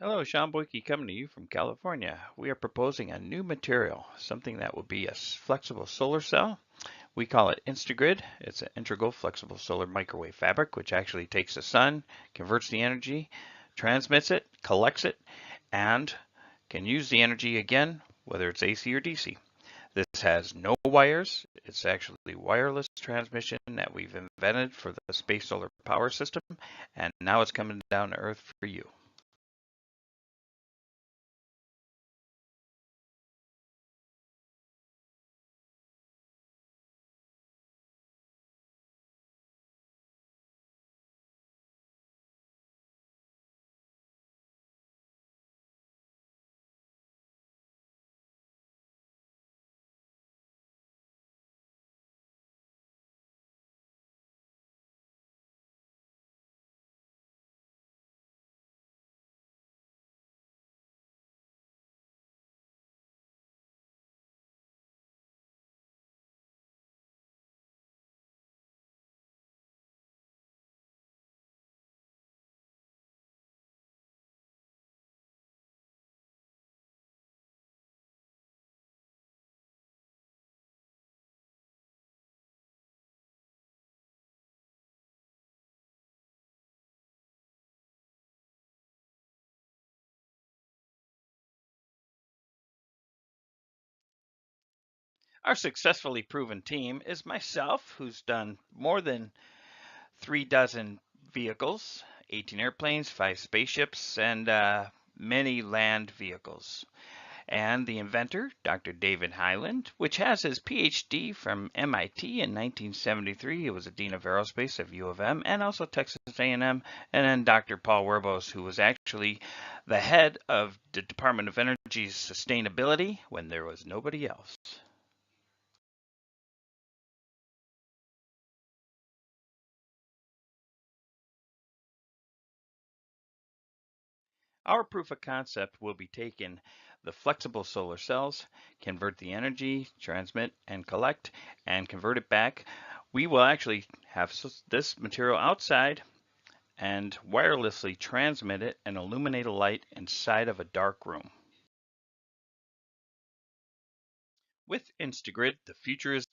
Hello, Shawn Boike coming to you from California. We are proposing a new material, something that will be a flexible solar cell. We call it Insta-Grid. It's an integral flexible solar microwave fabric, which actually takes the sun, converts the energy, transmits it, collects it, and can use the energy again, whether it's AC or DC. This has no wires. It's actually wireless transmission that we've invented for the space solar power system, and now it's coming down to Earth for you. Our successfully proven team is myself, who's done more than 3 dozen vehicles, 18 airplanes, 5 spaceships, and many land vehicles. And the inventor, Dr. David Hyland, which has his PhD from MIT in 1973. He was a Dean of Aerospace at U of M and also Texas A&M. And then Dr. Paul Werbos, who was actually the head of the Department of Energy's sustainability when there was nobody else. Our proof of concept will be taken the flexible solar cells, convert the energy, transmit and collect, and convert it back. We will actually have this material outside and wirelessly transmit it and illuminate a light inside of a dark room. With Insta-Grid, the future is